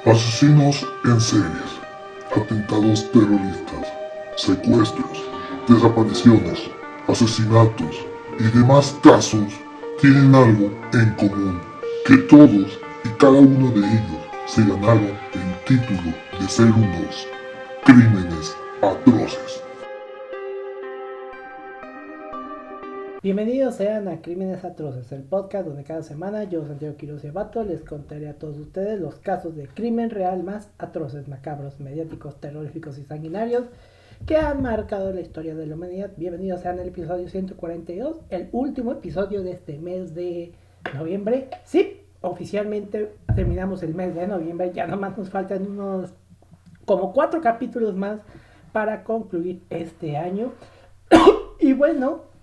Asesinos en series, atentados terroristas, secuestros, desapariciones, asesinatos y demás casos tienen algo en común, que todos y cada uno de ellos se ganaron el título de ser unos crímenes atroces. Bienvenidos sean a Crímenes Atroces, el podcast donde cada semana yo, Santiago Quiroz y Abato, les contaré a todos ustedes los casos de crimen real más atroces, macabros, mediáticos, terroríficos y sanguinarios que han marcado la historia de la humanidad. Bienvenidos sean al episodio 142, el último episodio de este mes de noviembre. Sí, oficialmente terminamos el mes de noviembre, ya nomás nos faltan unos como 4 capítulos más para concluir este año. Y bueno,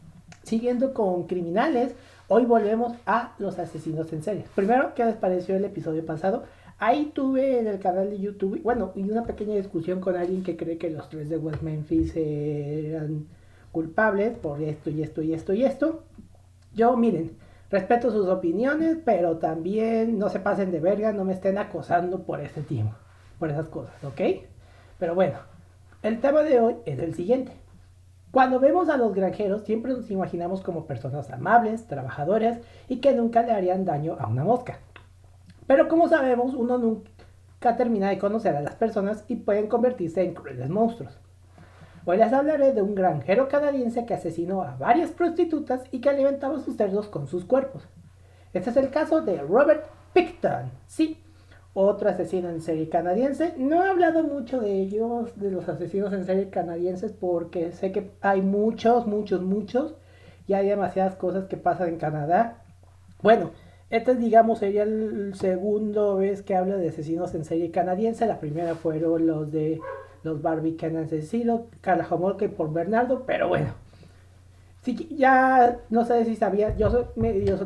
siguiendo con criminales, hoy volvemos a los asesinos en serie. Primero, ¿qué les pareció el episodio pasado? Ahí tuve en el canal de YouTube, y una pequeña discusión con alguien que cree que los tres de West Memphis eran culpables por esto y esto y esto y esto. Yo, miren, respeto sus opiniones, pero también no se pasen de verga, no me estén acosando por ese tiempo, por esas cosas, ¿ok? Pero bueno, el tema de hoy es el siguiente. Cuando vemos a los granjeros, siempre nos imaginamos como personas amables, trabajadoras y que nunca le harían daño a una mosca. Pero como sabemos, uno nunca termina de conocer a las personas y pueden convertirse en crueles monstruos. Hoy les hablaré de un granjero canadiense que asesinó a varias prostitutas y que alimentaba sus cerdos con sus cuerpos. Este es el caso de Robert Pickton. Sí, otro asesino en serie canadiense. No he hablado mucho de ellos, de los asesinos en serie canadienses, porque sé que hay muchos, y hay demasiadas cosas que pasan en Canadá. Bueno, este digamos sería el segundo vez que hablo de asesinos en serie canadiense. La primera fueron los de los Barbie Asesinos, Carla Homolke por Bernardo, pero bueno. Sí, ya no sé si sabía, yo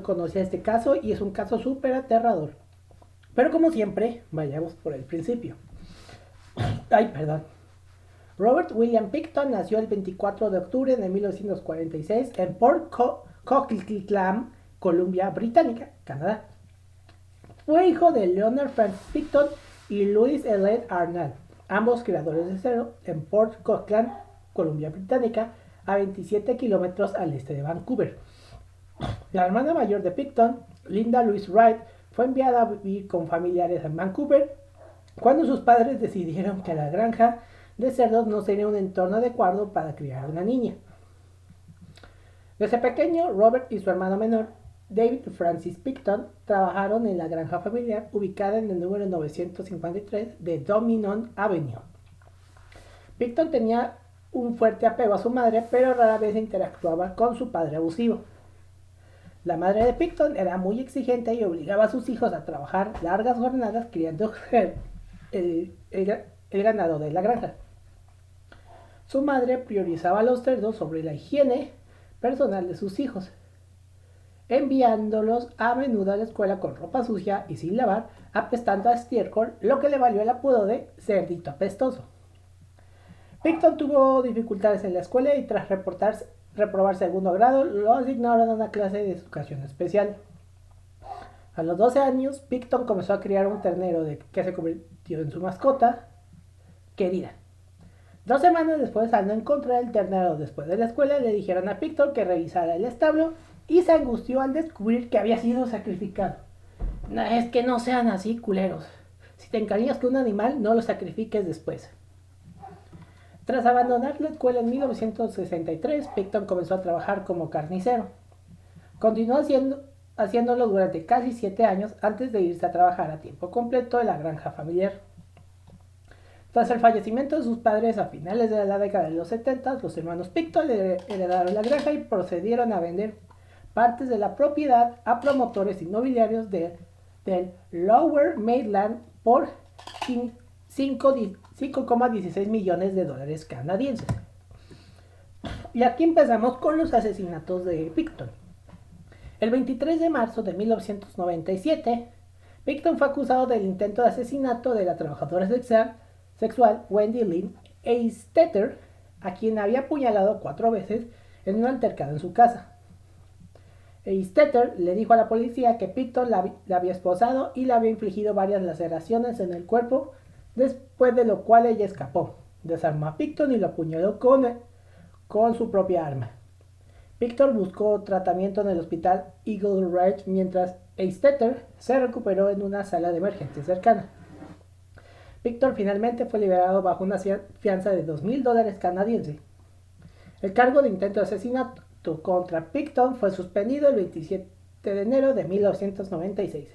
conocía este caso y es un caso súper aterrador. Pero como siempre, vayamos por el principio. Ay, perdón. Robert William Pickton nació el 24 de octubre de 1946 en Port Coquitlam, Columbia Británica, Canadá. Fue hijo de Leonard Francis Pickton y Louis Elliot Arnold, ambos criadores de cerdo en Port Coquitlam, Columbia Británica, a 27 kilómetros al este de Vancouver. La hermana mayor de Pickton, Linda Louise Wright, fue enviada a vivir con familiares en Vancouver cuando sus padres decidieron que la granja de cerdos no sería un entorno adecuado para criar una niña. Desde pequeño, Robert y su hermano menor, David Francis Pickton, trabajaron en la granja familiar ubicada en el número 953 de Dominion Avenue. Pickton tenía un fuerte apego a su madre, pero rara vez interactuaba con su padre abusivo. La madre de Pickton era muy exigente y obligaba a sus hijos a trabajar largas jornadas criando el ganado de la granja. Su madre priorizaba a los cerdos sobre la higiene personal de sus hijos, enviándolos a menudo a la escuela con ropa sucia y sin lavar, apestando a estiércol, lo que le valió el apodo de cerdito apestoso. Pickton tuvo dificultades en la escuela y tras reprobar segundo grado, lo asignaron a una clase de educación especial. A los 12 años, Pickton comenzó a criar un ternero que se convirtió en su mascota querida. 2 semanas después, al no encontrar el ternero después de la escuela, le dijeron a Pickton que revisara el establo y se angustió al descubrir que había sido sacrificado. No, es que no sean así, culeros. Si te encariñas con un animal, no lo sacrifiques después. Tras abandonar la escuela en 1963, Pickton comenzó a trabajar como carnicero. Continuó haciéndolo durante casi 7 años antes de irse a trabajar a tiempo completo en la granja familiar. Tras el fallecimiento de sus padres a finales de la década de los 70, los hermanos Pickton heredaron la granja y procedieron a vender partes de la propiedad a promotores inmobiliarios del Lower Mainland por 5,16 millones de dólares canadienses. Y aquí empezamos con los asesinatos de Pickton. El 23 de marzo de 1997, Pickton fue acusado del intento de asesinato de la trabajadora sexual Wendy Lynn Eistetter, a quien había apuñalado 4 veces en un altercado en su casa. Eistetter le dijo a la policía que Picton la había esposado y le había infligido varias laceraciones en el cuerpo, después de lo cual ella escapó. Desarmó a Picton y lo apuñaló con su propia arma. Victor buscó tratamiento en el hospital Eagle Ridge mientras Eistetter se recuperó en una sala de emergencia cercana. Victor finalmente fue liberado bajo una fianza de $2,000 canadienses. El cargo de intento de asesinato contra Picton fue suspendido el 27 de enero de 1996,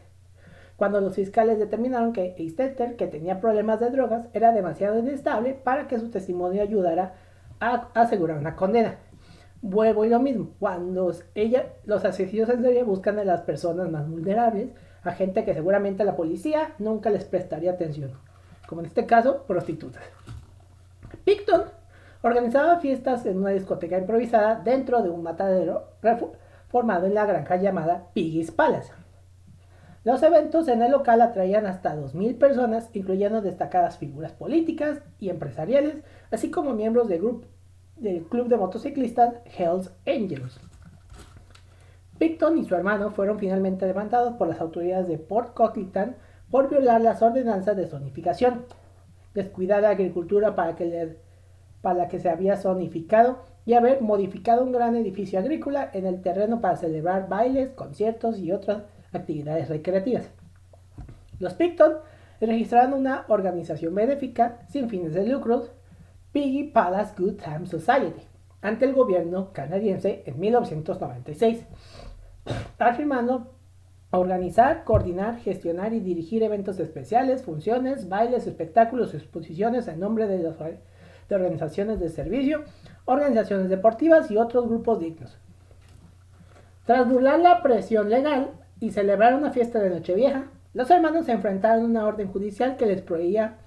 cuando los fiscales determinaron que Eistetter, que tenía problemas de drogas, era demasiado inestable para que su testimonio ayudara a asegurar una condena. Vuelvo y lo mismo, cuando los asesinos en serie buscan a las personas más vulnerables, a gente que seguramente la policía nunca les prestaría atención, como en este caso, prostitutas. Picton organizaba fiestas en una discoteca improvisada dentro de un matadero formado en la granja llamada Piggy's Palace. Los eventos en el local atraían hasta 2,000 personas, incluyendo destacadas figuras políticas y empresariales, así como miembros del club de motociclistas Hells Angels. Picton y su hermano fueron finalmente demandados por las autoridades de Port Coquitlam por violar las ordenanzas de zonificación, descuidar la agricultura para la que se había zonificado y haber modificado un gran edificio agrícola en el terreno para celebrar bailes, conciertos y otras actividades recreativas. Los Picton registraron una organización benéfica sin fines de lucro, Piggy Palace Good Time Society, ante el gobierno canadiense en 1996, afirmando organizar, coordinar, gestionar y dirigir eventos especiales, funciones, bailes, espectáculos, exposiciones en nombre de organizaciones de servicio, organizaciones deportivas y otros grupos dignos. Tras burlar la presión legal y celebrar una fiesta de Nochevieja, los hermanos se enfrentaron a una orden judicial que les prohibía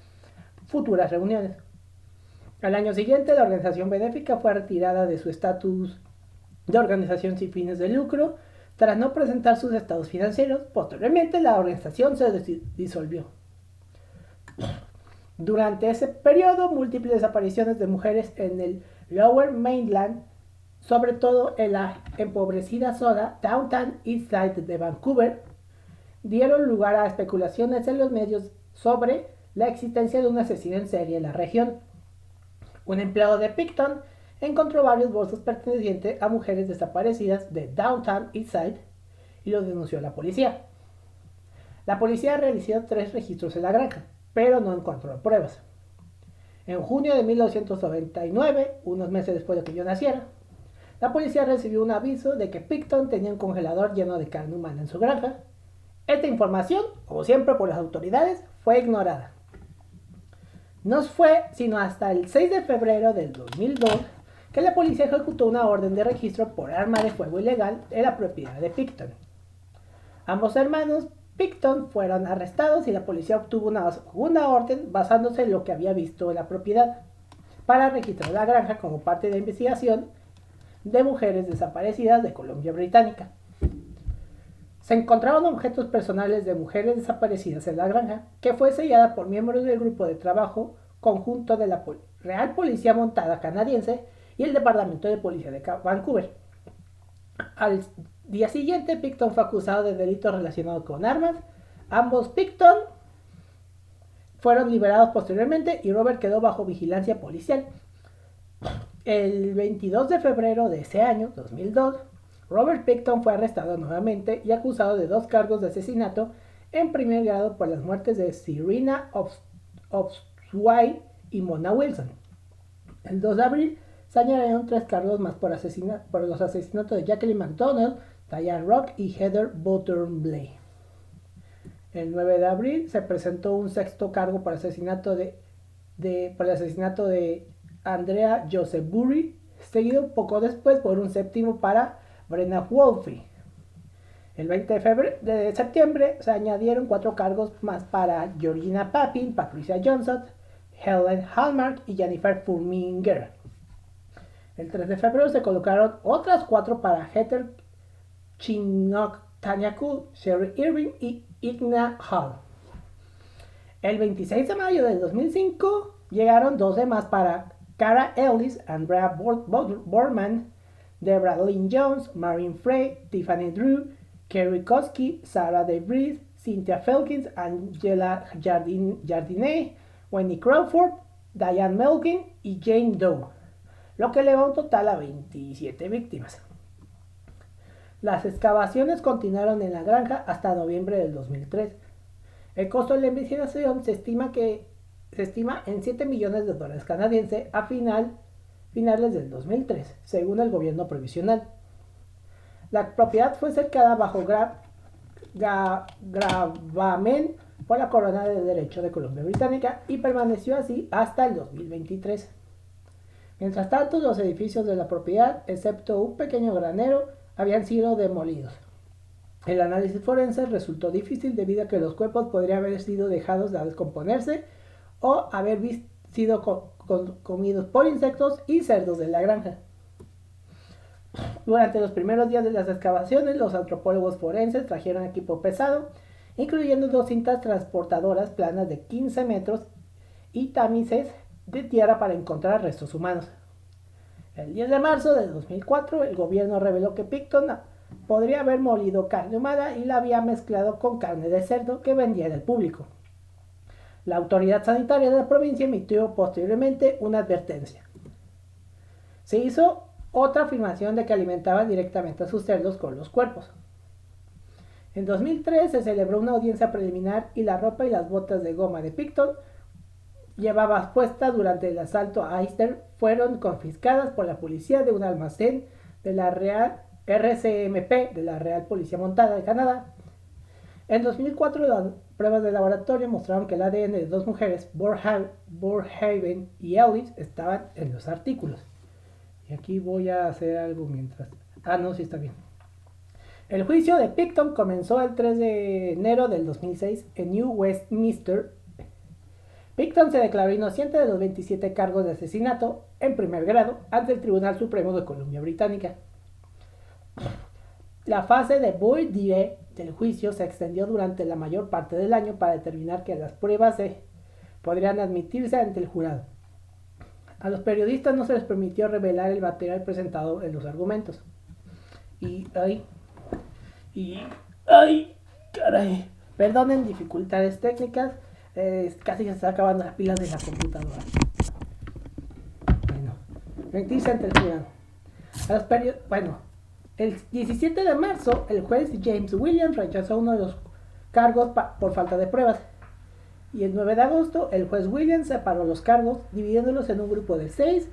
futuras reuniones. Al año siguiente, la organización benéfica fue retirada de su estatus de organización sin fines de lucro tras no presentar sus estados financieros. Posteriormente, la organización se disolvió. Durante ese periodo, múltiples desapariciones de mujeres en el Lower Mainland, sobre todo en la empobrecida zona Downtown East Side de Vancouver, dieron lugar a especulaciones en los medios sobre la existencia de un asesino en serie en la región. Un empleado de Picton encontró varios bolsos pertenecientes a mujeres desaparecidas de Downtown Eastside y los denunció a la policía. La policía realizó 3 registros en la granja, pero no encontró pruebas. En junio de 1999, unos meses después de que yo naciera, la policía recibió un aviso de que Picton tenía un congelador lleno de carne humana en su granja. Esta información, como siempre por las autoridades, fue ignorada. No fue sino hasta el 6 de febrero del 2002 que la policía ejecutó una orden de registro por arma de fuego ilegal en la propiedad de Picton. Ambos hermanos Picton fueron arrestados y la policía obtuvo una segunda orden basándose en lo que había visto en la propiedad para registrar la granja como parte de la investigación de mujeres desaparecidas de Columbia Británica. Se encontraron objetos personales de mujeres desaparecidas en la granja, que fue sellada por miembros del grupo de trabajo conjunto de la Real Policía Montada Canadiense y el Departamento de Policía de Vancouver. Al día siguiente, Picton fue acusado de delitos relacionados con armas. Ambos Picton fueron liberados posteriormente y Robert quedó bajo vigilancia policial. El 22 de febrero de ese año, 2002, Robert Picton fue arrestado nuevamente y acusado de 2 cargos de asesinato en primer grado por las muertes de Serena Obsway y Mona Wilson. El 2 de abril se añadieron 3 cargos más por los asesinatos de Jacqueline MacDonald, Diane Rock y Heather Buttermley. El 9 de abril se presentó un 6º cargo por el asesinato de Andrea Joseph Burry, seguido poco después por un 7º para Brenna Wolfe. El 20 de septiembre se añadieron 4 cargos más para Georgina Papin, Patricia Johnson, Helen Hallmark y Jennifer Furminger. El 3 de febrero se colocaron otras 4 para Heather Chinook, Tanya Cool, Sherry Irving y Igna Hall. El 26 de mayo del 2005 llegaron 12 más para Cara Ellis, Andrea Borman, Debra Lynn Jones, Maureen Frey, Tiffany Drew, Kerry Koski, Sarah DeVries, Cynthia Felkins, Angela Jardine, Wendy Crawford, Diane Melvin y Jane Doe, lo que eleva un total a 27 víctimas. Las excavaciones continuaron en la granja hasta noviembre del 2003. El costo de la investigación se estima en $7 millones canadienses a finales del 2003, según el gobierno provisional. La propiedad fue cercada bajo gravamen por la Corona de Derecho de Columbia Británica y permaneció así hasta el 2023. Mientras tanto, los edificios de la propiedad, excepto un pequeño granero, habían sido demolidos. El análisis forense resultó difícil debido a que los cuerpos podrían haber sido dejados de descomponerse o haber sido comidos por insectos y cerdos de la granja. Durante los primeros días de las excavaciones, los antropólogos forenses trajeron equipo pesado, incluyendo 2 cintas transportadoras planas de 15 metros y tamices de tierra para encontrar restos humanos. El 10 de marzo de 2004, el gobierno reveló que Picton podría haber molido carne humana y la había mezclado con carne de cerdo que vendía en el público. La autoridad sanitaria de la provincia emitió posteriormente una advertencia. Se hizo otra afirmación de que alimentaban directamente a sus cerdos con los cuerpos. En 2003 se celebró una audiencia preliminar y la ropa y las botas de goma de Picton llevaba puesta durante el asalto a Easter fueron confiscadas por la policía de un almacén de la Real RCMP, de la Real Policía Montada de Canadá. En 2004 las pruebas de laboratorio mostraron que el ADN de 2 mujeres, Borhaven y Ellis, estaban en los artículos. Y aquí voy a hacer algo mientras... no, sí está bien. El juicio de Picton comenzó el 3 de enero del 2006 en New Westminster. Picton se declaró inocente de los 27 cargos de asesinato en primer grado ante el Tribunal Supremo de Columbia Británica. La fase de voir dire del juicio se extendió durante la mayor parte del año para determinar que las pruebas podrían admitirse ante el jurado. A los periodistas no se les permitió revelar el material presentado en los argumentos. Caray. Perdonen dificultades técnicas. Casi se está acabando las pilas de la computadora. Bueno, mentirse ante el jurado. El 17 de marzo, el juez James Williams rechazó uno de los cargos por falta de pruebas. Y el 9 de agosto, el juez Williams separó los cargos, dividiéndolos en un grupo de 6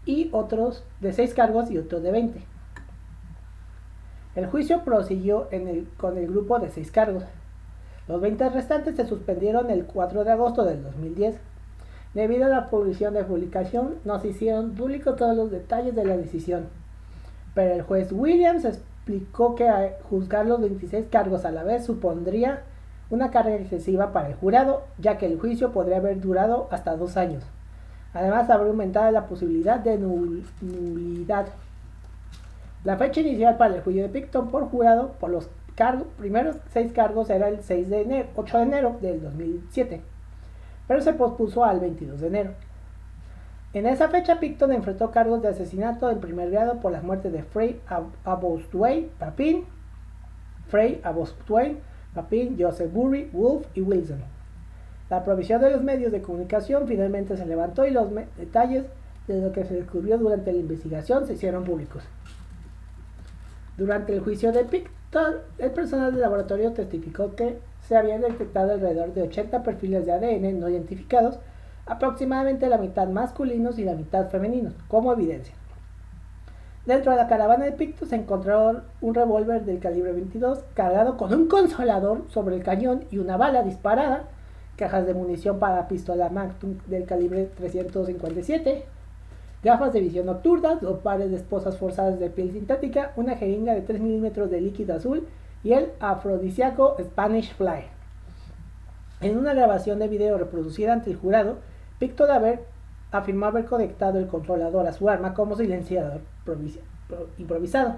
y otros de 6 cargos y otros de 20. El juicio prosiguió con el grupo de 6 cargos. Los 20 restantes se suspendieron el 4 de agosto del 2010. Debido a la prohibición de publicación, no se hicieron públicos todos los detalles de la decisión. Pero el juez Williams explicó que juzgar los 26 cargos a la vez supondría una carga excesiva para el jurado, ya que el juicio podría haber durado hasta 2 años. Además, habría aumentado la posibilidad de nulidad. La fecha inicial para el juicio de Picton por jurado por los primeros 6 cargos era el 8 de enero del 2007, pero se pospuso al 22 de enero. En esa fecha, Picton enfrentó cargos de asesinato en primer grado por las muertes de Frey Abostway Papin, Joseph Burry, Wolf y Wilson. La provisión de los medios de comunicación finalmente se levantó y los detalles de lo que se descubrió durante la investigación se hicieron públicos. Durante el juicio de Picton, el personal del laboratorio testificó que se habían detectado alrededor de 80 perfiles de ADN no identificados, aproximadamente la mitad masculinos y la mitad femeninos, como evidencia. Dentro de la caravana de Picton se encontró un revólver del calibre 22 cargado con un consolador sobre el cañón y una bala disparada, cajas de munición para pistola Magnum del calibre 357, gafas de visión nocturna, 2 pares de esposas forzadas de piel sintética, una jeringa de 3 milímetros de líquido azul y el afrodisíaco Spanish Fly. En una grabación de video reproducida ante el jurado, Picton afirmó haber conectado el controlador a su arma como silenciador improvisado.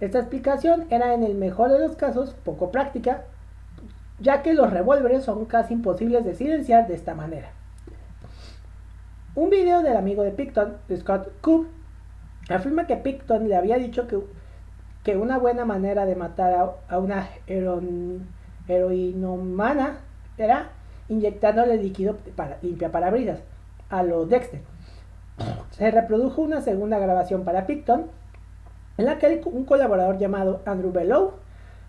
Esta explicación era en el mejor de los casos poco práctica, ya que los revólveres son casi imposibles de silenciar de esta manera. Un video del amigo de Picton, Scott Coop, afirma que Picton le había dicho que una buena manera de matar a una heroinomana era inyectándole líquido para limpia parabrisas, a lo Dexter. Se reprodujo una segunda grabación para Picton, en la que un colaborador llamado Andrew Bellow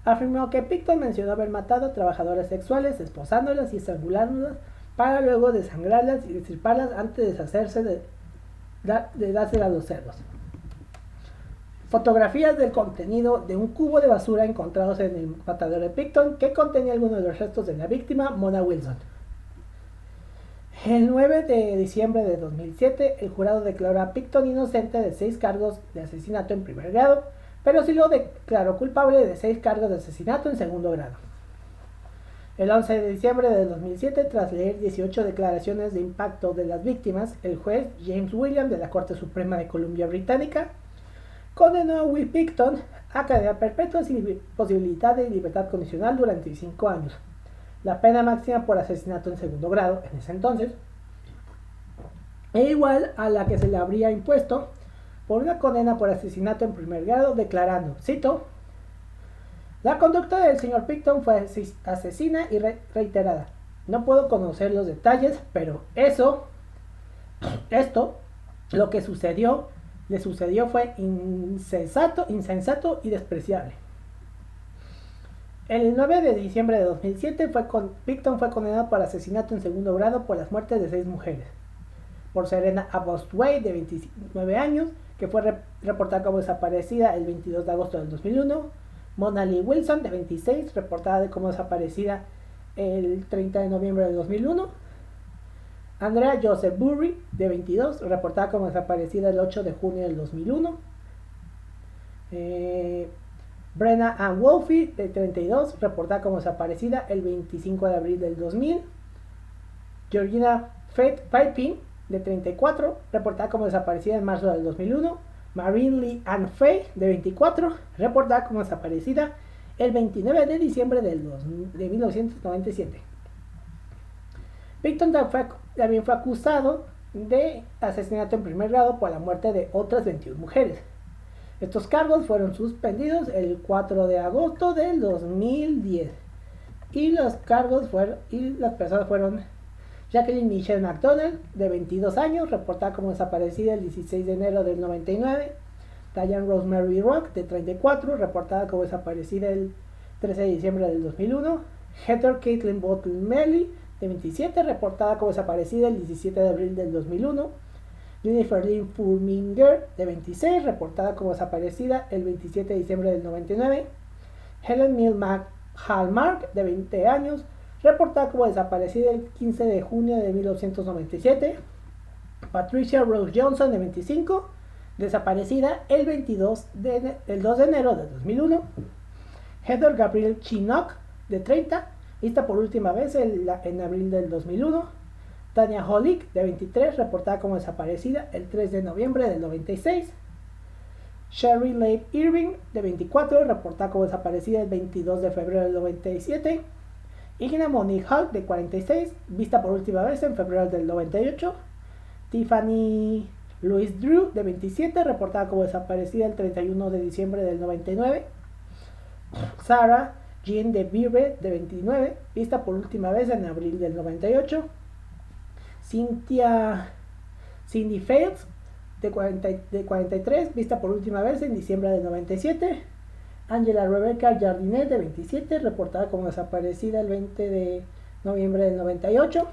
afirmó que Picton mencionó haber matado a trabajadoras sexuales, esposándolas y estrangulándolas para luego desangrarlas y destriparlas antes de deshacerse de dárselas a los cerdos. Fotografías del contenido de un cubo de basura encontrados en el matadero de Picton que contenía algunos de los restos de la víctima, Mona Wilson. El 9 de diciembre de 2007, el jurado declaró a Picton inocente de 6 cargos de asesinato en primer grado, pero sí lo declaró culpable de 6 cargos de asesinato en segundo grado. El 11 de diciembre de 2007, tras leer 18 declaraciones de impacto de las víctimas, el juez James Williams de la Corte Suprema de Columbia Británica condenó a Will Picton a cadena perpetua sin posibilidad de libertad condicional durante 5 años. La pena máxima por asesinato en segundo grado, en ese entonces, es igual a la que se le habría impuesto por una condena por asesinato en primer grado, declarando, cito, la conducta del señor Picton fue asesina y reiterada. No puedo conocer los detalles, pero lo que le sucedió fue insensato y despreciable. El 9 de diciembre de 2007, Picton fue condenado por asesinato en segundo grado por las muertes de 6 mujeres. Por Serena Abostway, de 29 años, que fue reportada como desaparecida el 22 de agosto del 2001. Mona Lee Wilson, de 26, reportada como desaparecida el 30 de noviembre de 2001. Andrea Joseph Burry, de 22, reportada como desaparecida el 8 de junio del 2001. Brenna Ann Wolfe, de 32, reportada como desaparecida el 25 de abril del 2000. Georgina Piping, de 34, reportada como desaparecida en marzo del 2001. Marine Lee Ann Fay, de 24, reportada como desaparecida el 29 de diciembre de 1997. Picton también fue acusado de asesinato en primer grado por la muerte de otras 21 mujeres. Estos cargos fueron suspendidos el 4 de agosto del 2010 y las personas fueron Jacqueline Michelle McDonald, de 22 años, reportada como desaparecida el 16 de enero del 99. Diane Rosemary Rock, de 34, reportada como desaparecida el 13 de diciembre del 2001. Heather Caitlin Bottle Melly, de 27, reportada como desaparecida el 17 de abril del 2001. Jennifer Lynn Furminger, de 26, reportada como desaparecida el 27 de diciembre del 99. Helen Mill Hallmark, de 20 años, reportada como desaparecida el 15 de junio de 1997. Patricia Rose Johnson, de 25, desaparecida el 2 de enero de 2001. Heather Gabrielle Chinook, de 30, vista por última vez en abril del 2001. Tanya Holick, de 23, reportada como desaparecida el 3 de noviembre del 96. Sherry Leigh Irving, de 24, reportada como desaparecida el 22 de febrero del 97. Igna Monique Hall, de 46, vista por última vez en febrero del 98. Tiffany Louise Drew, de 27, reportada como desaparecida el 31 de diciembre del 99. Sarah Jean de Beaver, de 29, vista por última vez en abril del 98. Cindy Fails, de 43, vista por última vez en diciembre del 97. Angela Rebecca Jardinet, de 27, reportada como desaparecida el 20 de noviembre del 98.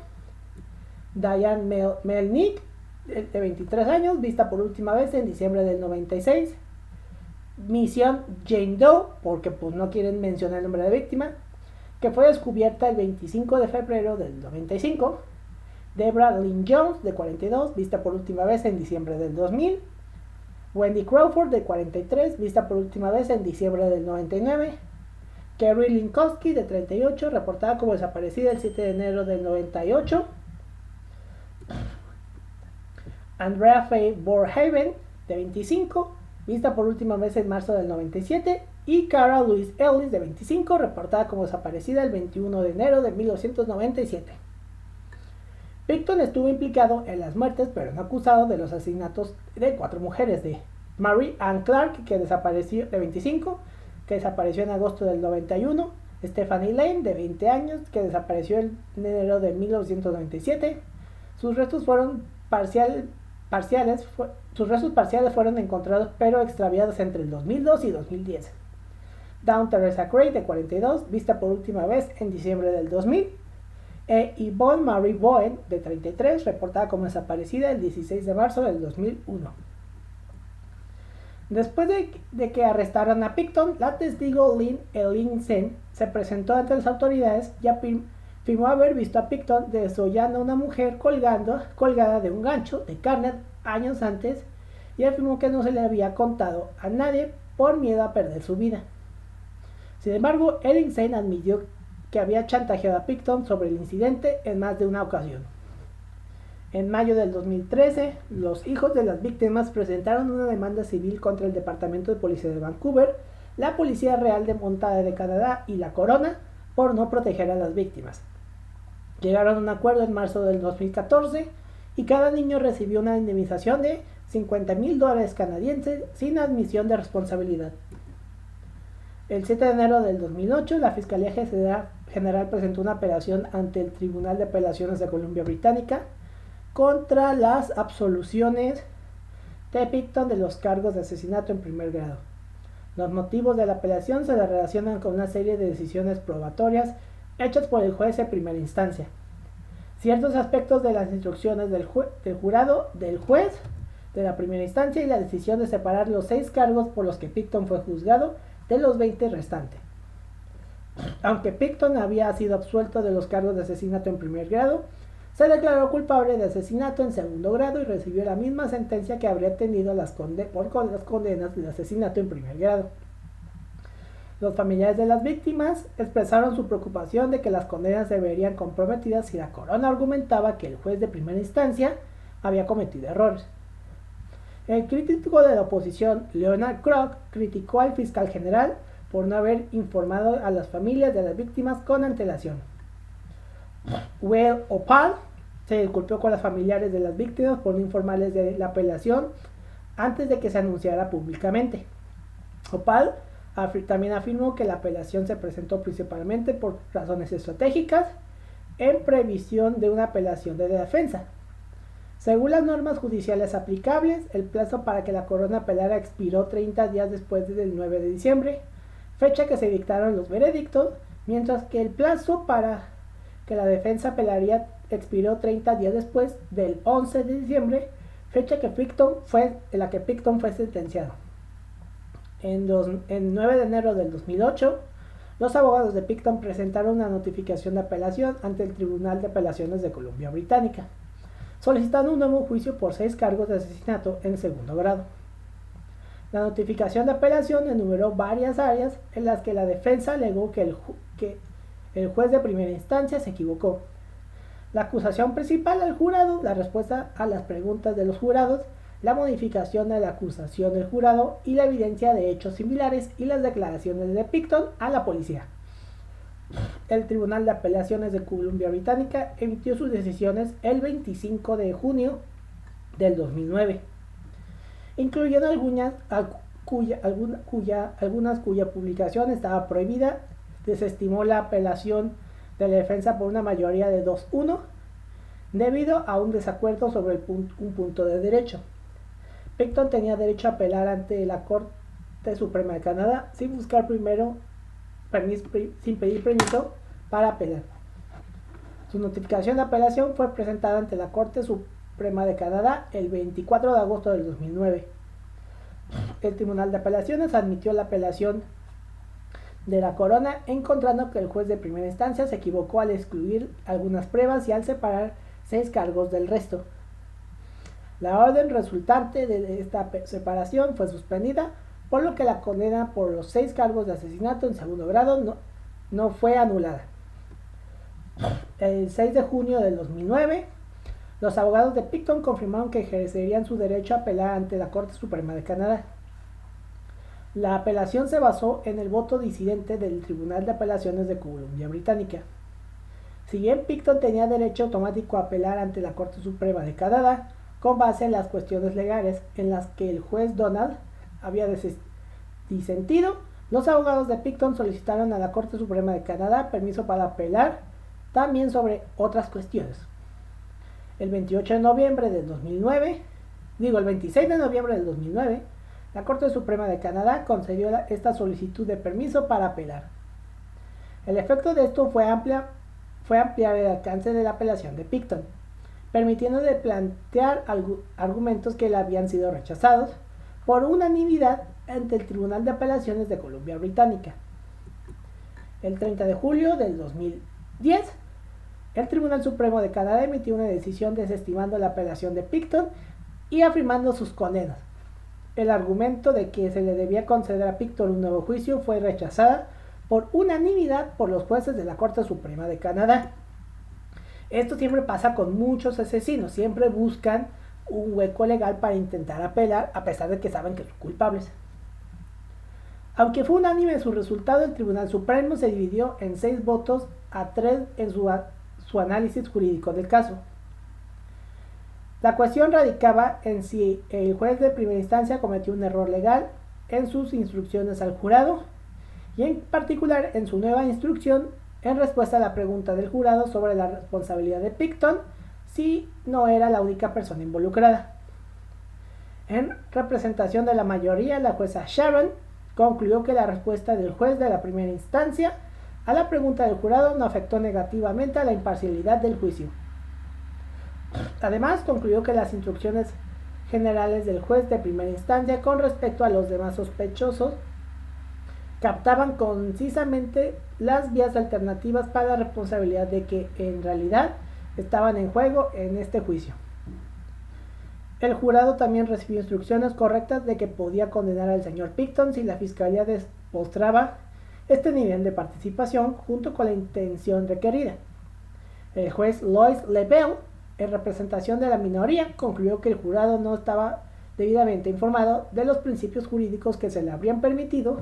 Diane Melnick, de 23 años, vista por última vez en diciembre del 96. Mission Jane Doe, porque pues no quieren mencionar el nombre de la víctima, que fue descubierta el 25 de febrero del 95. Debra Lynn Jones, de 42, vista por última vez en diciembre del 2000. Wendy Crawford, de 43, vista por última vez en diciembre del 99. Kerry Linkowski, de 38, reportada como desaparecida el 7 de enero del 98. Andrea Faye Borhaven, de 25, vista por última vez en marzo del 97. Y Cara Louise Ellis, de 25, reportada como desaparecida el 21 de enero de 1997. Picton estuvo implicado en las muertes, pero no acusado de los asesinatos de 4 mujeres de Marie Ann Clark, que desapareció, de 25, que desapareció en agosto del 91, Stephanie Lane, de 20 años, que desapareció en enero de 1997. Sus restos parciales fueron encontrados pero extraviados entre el 2002 y 2010. Dawn Teresa Cray, de 42, vista por última vez en diciembre del 2000. Yvonne Marie Bowen, de 33, reportada como desaparecida el 16 de marzo del 2001. Después de que arrestaran a Picton, la testigo Lynn Eileen Sen se presentó ante las autoridades y afirmó haber visto a Picton desollando a una mujer colgada de un gancho de carne años antes, y afirmó que no se le había contado a nadie por miedo a perder su vida. Sin embargo, Eileen Sen admitió que había chantajeado a Picton sobre el incidente en más de una ocasión. En mayo del 2013, los hijos de las víctimas presentaron una demanda civil contra el Departamento de Policía de Vancouver, la Policía Real de Montada de Canadá y la Corona por no proteger a las víctimas. Llegaron a un acuerdo en marzo del 2014 y cada niño recibió una indemnización de $50,000 canadienses sin admisión de responsabilidad. El 7 de enero del 2008, la Fiscalía General presentó una apelación ante el Tribunal de Apelaciones de Columbia Británica contra las absoluciones de Picton de los cargos de asesinato en primer grado. Los motivos de la apelación se relacionan con una serie de decisiones probatorias hechas por el juez de primera instancia. Ciertos aspectos de las instrucciones del juez de la primera instancia y la decisión de separar los 6 cargos por los que Picton fue juzgado de los 20 restantes. Aunque Picton había sido absuelto de los cargos de asesinato en primer grado, se declaró culpable de asesinato en segundo grado y recibió la misma sentencia que habría tenido por las condenas de asesinato en primer grado. Los familiares de las víctimas expresaron su preocupación de que las condenas se verían comprometidas si la corona argumentaba que el juez de primera instancia había cometido errores. El crítico de la oposición, Leonard Crook, criticó al fiscal general por no haber informado a las familias de las víctimas con antelación. Will Opal se disculpó con los familiares de las víctimas por no informarles de la apelación antes de que se anunciara públicamente. Opal también afirmó que la apelación se presentó principalmente por razones estratégicas en previsión de una apelación de defensa. Según las normas judiciales aplicables, el plazo para que la corona apelara expiró 30 días después del 9 de diciembre, fecha que se dictaron los veredictos, mientras que el plazo para que la defensa apelaría expiró 30 días después del 11 de diciembre, fecha en la que Picton fue sentenciado. En 9 de enero del 2008, los abogados de Picton presentaron una notificación de apelación ante el Tribunal de Apelaciones de Columbia Británica, solicitando un nuevo juicio por 6 cargos de asesinato en segundo grado. La notificación de apelación enumeró varias áreas en las que la defensa alegó que el juez de primera instancia se equivocó. La acusación principal al jurado, la respuesta a las preguntas de los jurados, la modificación de la acusación del jurado y la evidencia de hechos similares y las declaraciones de Picton a la policía. El Tribunal de Apelaciones de Columbia Británica emitió sus decisiones el 25 de junio del 2009, incluyendo algunas cuya publicación estaba prohibida. Desestimó la apelación de la defensa por una mayoría de 2-1 debido a un desacuerdo sobre un punto de derecho. Picton tenía derecho a apelar ante la Corte Suprema de Canadá sin pedir permiso para apelar. Su notificación de apelación fue presentada ante la Corte Suprema de Canadá el 24 de agosto del 2009. El Tribunal de Apelaciones admitió la apelación de la corona, encontrando que el juez de primera instancia se equivocó al excluir algunas pruebas y al separar 6 cargos del resto. La orden resultante de esta separación fue suspendida, por lo que la condena por los 6 cargos de asesinato en segundo grado no fue anulada. El 6 de junio del 2009, los abogados de Picton confirmaron que ejercerían su derecho a apelar ante la Corte Suprema de Canadá. La apelación se basó en el voto disidente del Tribunal de Apelaciones de Columbia Británica. Si bien Picton tenía derecho automático a apelar ante la Corte Suprema de Canadá, con base en las cuestiones legales en las que el juez Donald había disentido, los abogados de Picton solicitaron a la Corte Suprema de Canadá permiso para apelar también sobre otras cuestiones. El 26 de noviembre del 2009, la Corte Suprema de Canadá concedió esta solicitud de permiso para apelar. El efecto de esto fue ampliar el alcance de la apelación de Picton, permitiéndole plantear argumentos que le habían sido rechazados por unanimidad ante el Tribunal de Apelaciones de Columbia Británica. El 30 de julio del 2010, el Tribunal Supremo de Canadá emitió una decisión desestimando la apelación de Picton y afirmando sus condenas. El argumento de que se le debía conceder a Picton un nuevo juicio fue rechazada por unanimidad por los jueces de la Corte Suprema de Canadá. Esto siempre pasa con muchos asesinos, siempre buscan un hueco legal para intentar apelar a pesar de que saben que son culpables. Aunque fue unánime su resultado, el Tribunal Supremo se dividió en 6 votos a 3 en su análisis jurídico del caso. La cuestión radicaba en si el juez de primera instancia cometió un error legal en sus instrucciones al jurado y en particular en su nueva instrucción en respuesta a la pregunta del jurado sobre la responsabilidad de Picton si no era la única persona involucrada. En representación de la mayoría, la jueza Sharon concluyó que la respuesta del juez de la primera instancia a la pregunta del jurado no afectó negativamente a la imparcialidad del juicio. Además, concluyó que las instrucciones generales del juez de primera instancia con respecto a los demás sospechosos captaban concisamente las vías alternativas para la responsabilidad de que en realidad estaban en juego en este juicio. El jurado también recibió instrucciones correctas de que podía condenar al señor Picton si la fiscalía demostraba este nivel de participación junto con la intención requerida. El juez Lois Lebel, en representación de la minoría, concluyó que el jurado no estaba debidamente informado de los principios jurídicos que se le habrían permitido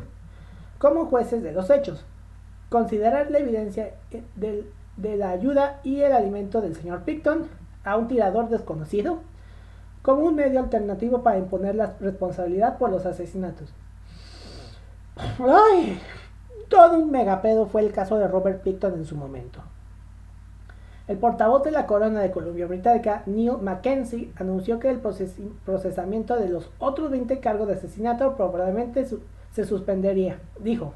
como jueces de los hechos. Considerar la evidencia de la ayuda y el alimento del señor Picton a un tirador desconocido como un medio alternativo para imponer la responsabilidad por los asesinatos. ¡Ay! Todo un megapedo fue el caso de Robert Picton en su momento. El portavoz de la Corona de Columbia Británica, Neil Mackenzie, anunció que el procesamiento de los otros 20 cargos de asesinato probablemente se suspendería. Dijo: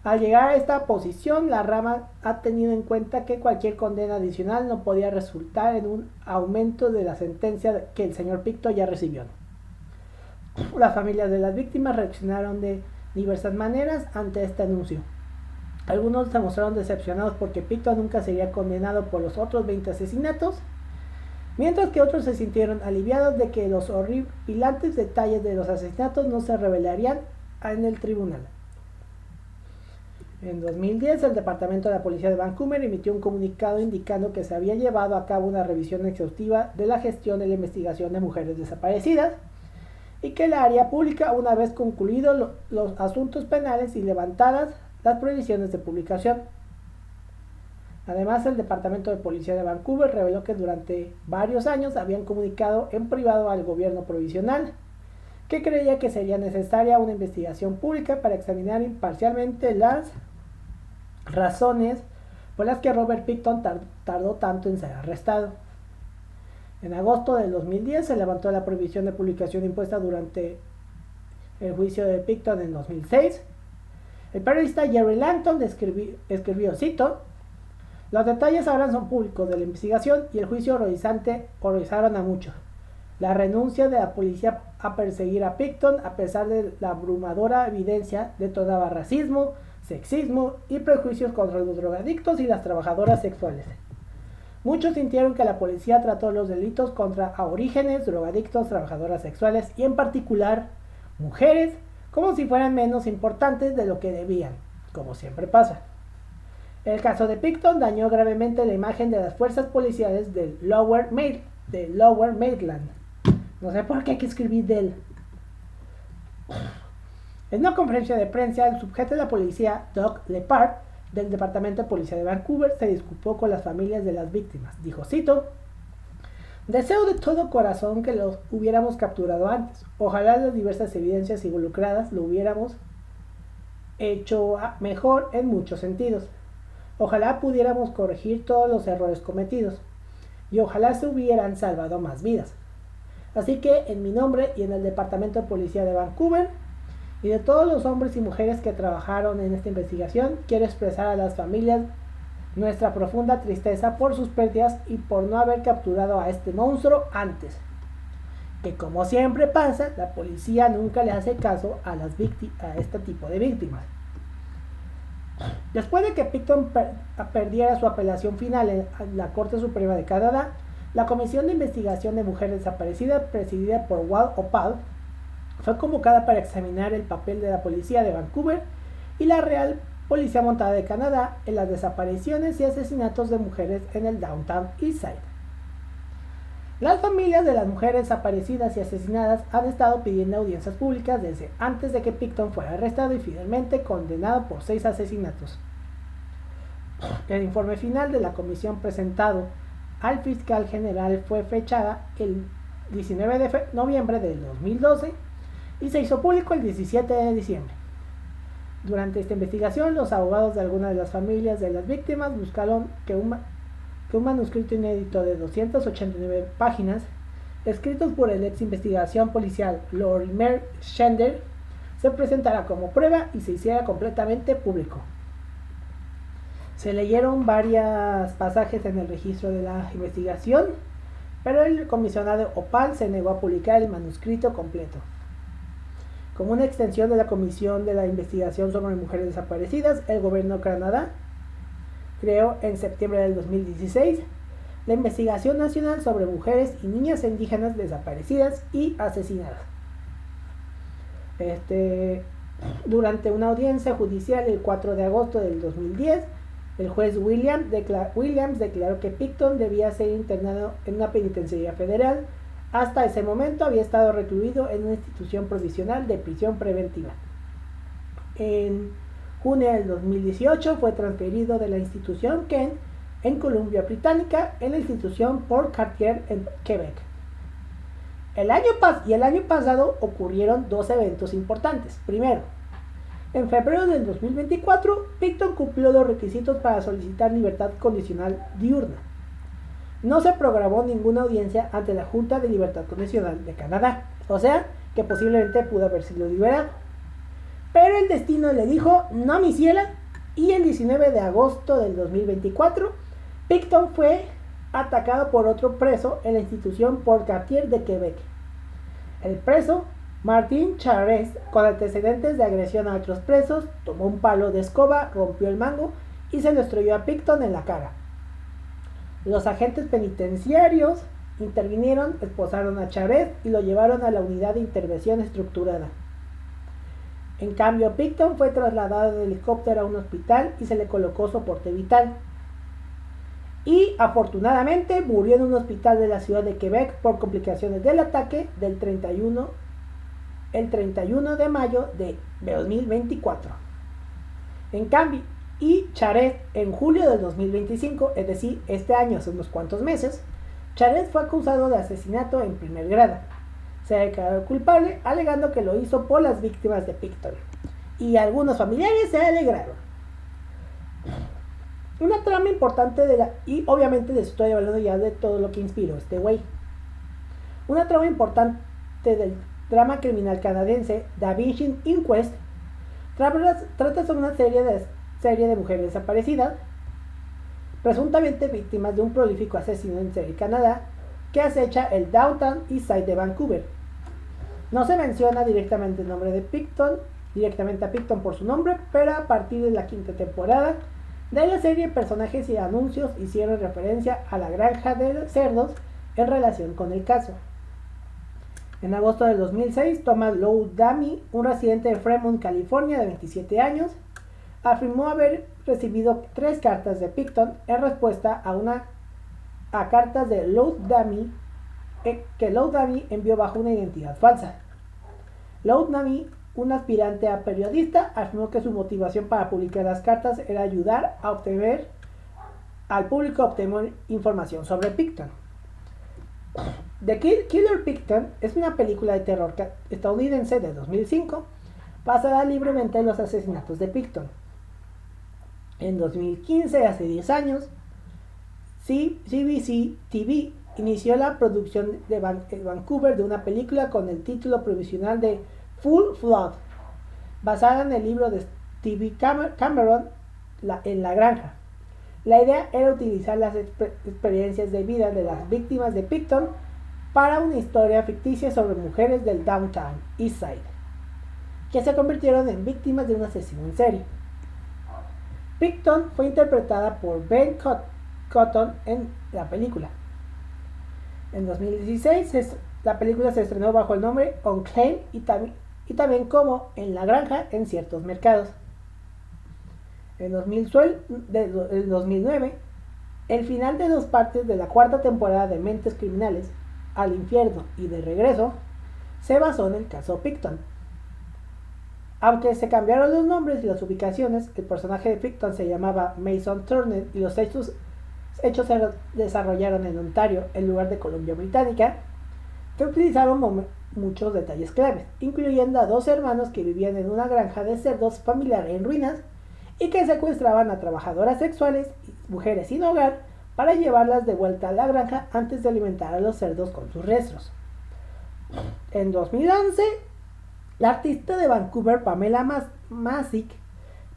al llegar a esta posición, la rama ha tenido en cuenta que cualquier condena adicional no podía resultar en un aumento de la sentencia que el señor Picton ya recibió. Las familias de las víctimas reaccionaron de diversas maneras ante este anuncio. Algunos se mostraron decepcionados porque Picton nunca sería condenado por los otros 20 asesinatos, mientras que otros se sintieron aliviados de que los horripilantes detalles de los asesinatos no se revelarían en el tribunal. En 2010, el Departamento de la Policía de Vancouver emitió un comunicado indicando que se había llevado a cabo una revisión exhaustiva de la gestión de la investigación de mujeres desaparecidas y que la haría pública una vez concluidos los asuntos penales y levantadas las prohibiciones de publicación. Además, el Departamento de Policía de Vancouver reveló que durante varios años habían comunicado en privado al gobierno provisional que creía que sería necesaria una investigación pública para examinar imparcialmente las razones por las que Robert Picton tardó tanto en ser arrestado. En agosto del 2010 se levantó la prohibición de publicación impuesta durante el juicio de Picton en 2006. El periodista Jerry Langton escribió, cito: los detalles ahora son públicos de la investigación y el juicio horrorizaron a muchos. La renuncia de la policía a perseguir a Picton a pesar de la abrumadora evidencia detonaba racismo, sexismo y prejuicios contra los drogadictos y las trabajadoras sexuales. Muchos sintieron que la policía trató los delitos contra aborígenes, drogadictos, trabajadoras sexuales y en particular mujeres como si fueran menos importantes de lo que debían, como siempre pasa. El caso de Picton dañó gravemente la imagen de las fuerzas policiales del Lower Mainland. No sé por qué hay que escribir del. En una conferencia de prensa, el subjefe de la policía, Doug Lepard, del Departamento de Policía de Vancouver, se disculpó con las familias de las víctimas. Dijo, cito: Deseo de todo corazón que los hubiéramos capturado antes. Ojalá las diversas evidencias involucradas lo hubiéramos hecho mejor en muchos sentidos. Ojalá pudiéramos corregir todos los errores cometidos. Y ojalá se hubieran salvado más vidas. Así que en mi nombre y en el Departamento de Policía de Vancouver y de todos los hombres y mujeres que trabajaron en esta investigación, quiero expresar a las familias nuestra profunda tristeza por sus pérdidas y por no haber capturado a este monstruo antes. Que como siempre pasa, la policía nunca le hace caso a este tipo de víctimas. Después de que Picton perdiera su apelación final en la Corte Suprema de Canadá, la Comisión de Investigación de Mujeres Desaparecidas, presidida por Wal Opal, fue convocada para examinar el papel de la policía de Vancouver y la Real Policía Montada de Canadá en las desapariciones y asesinatos de mujeres en el Downtown Eastside. Las familias de las mujeres desaparecidas y asesinadas han estado pidiendo audiencias públicas desde antes de que Picton fuera arrestado y finalmente condenado por 6 asesinatos. El informe final de la comisión presentado al fiscal general fue fechada el 19 de noviembre del 2012 y se hizo público el 17 de diciembre. Durante esta investigación, los abogados de algunas de las familias de las víctimas buscaron que un manuscrito inédito de 289 páginas, escritos por el ex investigación policial Lorimer Schender, se presentara como prueba y se hiciera completamente público. Se leyeron varios pasajes en el registro de la investigación, pero el comisionado Opal se negó a publicar el manuscrito completo. Como una extensión de la Comisión de la Investigación sobre Mujeres Desaparecidas, el gobierno de Canadá creó en septiembre del 2016 la Investigación Nacional sobre Mujeres y Niñas Indígenas Desaparecidas y Asesinadas. Durante una audiencia judicial el 4 de agosto del 2010, el juez Williams declaró que Picton debía ser internado en una penitenciaría federal. Hasta ese momento había estado recluido en una institución provisional de prisión preventiva. En junio del 2018 fue transferido de la institución Kent en Columbia Británica en la institución Port Cartier en Quebec. El año pasado ocurrieron dos eventos importantes. Primero, en febrero del 2024, Picton cumplió los requisitos para solicitar libertad condicional diurna. No se programó ninguna audiencia ante la Junta de Libertad Condicional de Canadá, o sea, que posiblemente pudo haber sido liberado. Pero el destino le dijo, no mi ciela, y el 19 de agosto del 2024, Picton fue atacado por otro preso en la institución Port Cartier de Quebec. El preso, Martin Charest, con antecedentes de agresión a otros presos, tomó un palo de escoba, rompió el mango y se lo estrelló a Picton en la cara. Los agentes penitenciarios intervinieron, esposaron a Charest y lo llevaron a la unidad de intervención estructurada. En cambio, Picton fue trasladado en helicóptero a un hospital y se le colocó soporte vital. Y afortunadamente murió en un hospital de la ciudad de Quebec por complicaciones del ataque el 31 de mayo de 2024. En cambio, Charest en julio del 2025, es decir, este año, hace unos cuantos meses, Charest fue acusado de asesinato en primer grado. Se declaró culpable alegando que lo hizo por las víctimas de Picton. Y algunos familiares se alegraron. Una trama importante y obviamente les estoy hablando ya de todo lo que inspiró este güey. Una trama importante del drama criminal canadiense Da Vinci Inquest trata sobre una serie de mujeres desaparecidas, presuntamente víctimas de un prolífico asesino en serie Canadá que acecha el Downtown Eastside de Vancouver. No se menciona directamente el nombre de Picton, directamente a Picton por su nombre, pero a partir de la quinta temporada de la serie, personajes y anuncios hicieron referencia a la granja de cerdos en relación con el caso. En agosto del 2006, Thomas Loudamy, un residente de Fremont, California, de 27 años, afirmó haber recibido 3 cartas de Picton en respuesta a cartas de Loudamy que Loudamy envió bajo una identidad falsa. Loudamy, un aspirante a periodista, afirmó que su motivación para publicar las cartas era ayudar al público a obtener información sobre Picton. The Killer Picton es una película de terror estadounidense de 2005 basada libremente en los asesinatos de Picton. En 2015, hace 10 años, CBC TV inició la producción de Vancouver de una película con el título provisional de Full Flood, basada en el libro de Stevie Cameron, en La Granja. La idea era utilizar las experiencias de vida de las víctimas de Picton para una historia ficticia sobre mujeres del Downtown East Side, que se convirtieron en víctimas de un asesino en serie. Picton fue interpretada por Ben Cotton en la película. En 2016 la película se estrenó bajo el nombre Unclaimed y también como En la Granja en ciertos mercados. En 2009, el final de 2 partes de la 4ª temporada de Mentes Criminales, Al Infierno y de Regreso, se basó en el caso Picton. Aunque se cambiaron los nombres y las ubicaciones, el personaje de Picton se llamaba Mason Turner y los hechos se desarrollaron en Ontario, en lugar de Columbia Británica, se utilizaron muchos detalles claves, incluyendo a 2 hermanos que vivían en una granja de cerdos familiar en ruinas y que secuestraban a trabajadoras sexuales y mujeres sin hogar para llevarlas de vuelta a la granja antes de alimentar a los cerdos con sus restos. En 2011, la artista de Vancouver Pamela Masick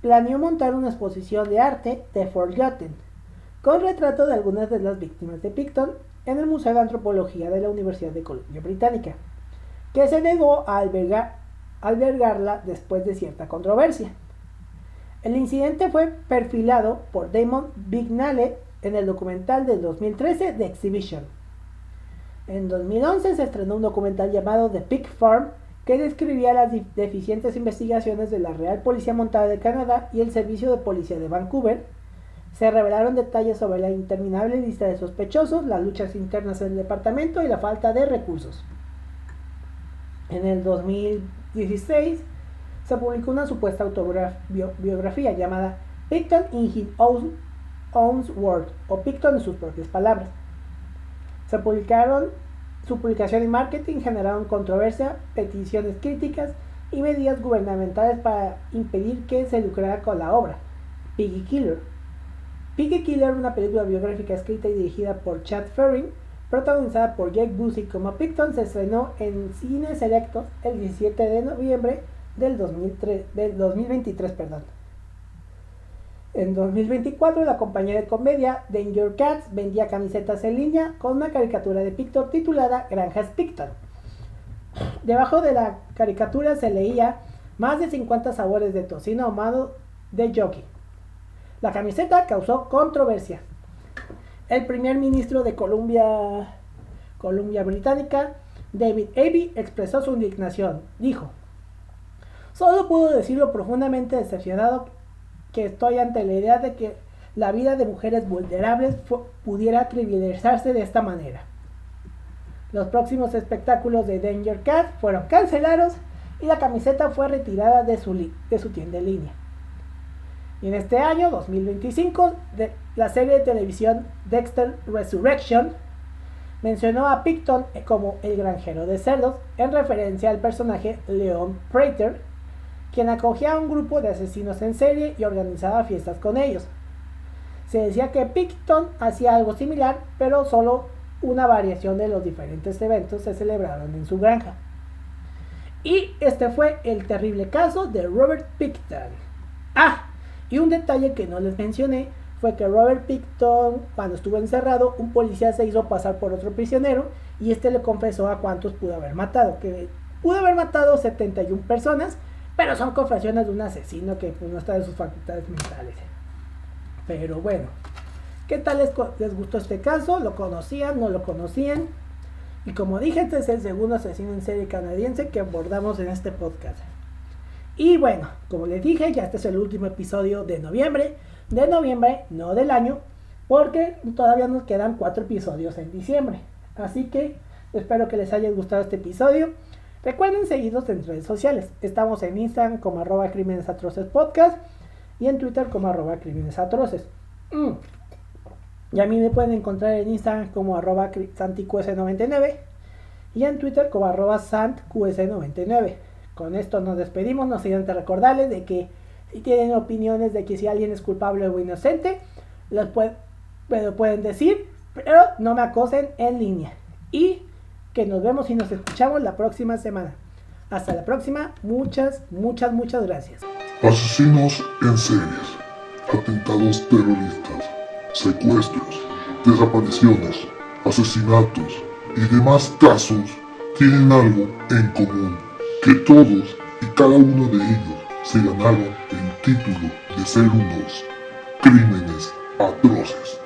planeó montar una exposición de arte The Forgotten, con retrato de algunas de las víctimas de Picton en el Museo de Antropología de la Universidad de Columbia Británica, que se negó a albergarla después de cierta controversia. El incidente fue perfilado por Damon Bignale en el documental del 2013 The Exhibition. En 2011 se estrenó un documental llamado The Pig Farm, que describía las deficientes investigaciones de la Real Policía Montada de Canadá y el Servicio de Policía de Vancouver. Se revelaron detalles sobre la interminable lista de sospechosos, las luchas internas del departamento y la falta de recursos. En el 2016 se publicó una supuesta autobiografía llamada Picton in His Own Words, o Picton en sus propias palabras. Su publicación y marketing generaron controversia, peticiones críticas y medidas gubernamentales para impedir que se lucrara con la obra. Piggy Killer, una película biográfica escrita y dirigida por Chad Ferrin, protagonizada por Jake Busey como Picton, se estrenó en cines selectos el 17 de noviembre del 2023. En 2024, la compañía de comedia Danger Cats vendía camisetas en línea con una caricatura de Picton titulada Granjas Picton. Debajo de la caricatura se leía más de 50 sabores de tocino ahumado de Jockey. La camiseta causó controversia. El primer ministro de Columbia Británica, David Abey, expresó su indignación. Dijo: "Solo puedo decir lo profundamente decepcionado que estoy ante la idea de que la vida de mujeres vulnerables pudiera privilegiarse de esta manera". Los próximos espectáculos de Danger Cat fueron cancelados y la camiseta fue retirada de su tienda en línea. Y en este año, 2025, la serie de televisión Dexter Resurrection mencionó a Picton como el granjero de cerdos, en referencia al personaje Leon Prater, quien acogía a un grupo de asesinos en serie y organizaba fiestas con ellos. Se decía que Picton hacía algo similar, pero solo una variación de los diferentes eventos se celebraron en su granja. Y este fue el terrible caso de Robert Picton. Y un detalle que no les mencioné fue que Robert Picton, cuando estuvo encerrado, un policía se hizo pasar por otro prisionero y este le confesó a cuántos pudo haber matado, que pudo haber matado 71 personas, pero son confesiones de un asesino que pues, no está de sus facultades mentales. Pero bueno, ¿qué tal les gustó este caso? ¿Lo conocían? ¿No lo conocían? Y como dije, este es el segundo asesino en serie canadiense que abordamos en este podcast. Y bueno, como les dije, ya este es el último episodio de noviembre, no del año, porque todavía nos quedan 4 episodios en diciembre. Así que espero que les haya gustado este episodio. Recuerden seguirnos en redes sociales. Estamos en Instagram como @crimenesatrocespodcast y en Twitter como @crimenesatroces. Y a mí me pueden encontrar en Instagram como @santiqs99 y en Twitter como @santqs99. Con esto nos despedimos, no sin antes recordarles de que si tienen opiniones de que si alguien es culpable o inocente, me lo pueden decir, pero no me acosen en línea. Y que nos vemos y nos escuchamos la próxima semana. Hasta la próxima, muchas gracias. Asesinos en series, atentados terroristas, secuestros, desapariciones, asesinatos y demás casos tienen algo en común, que todos y cada uno de ellos se ganaron el título de ser unos crímenes atroces.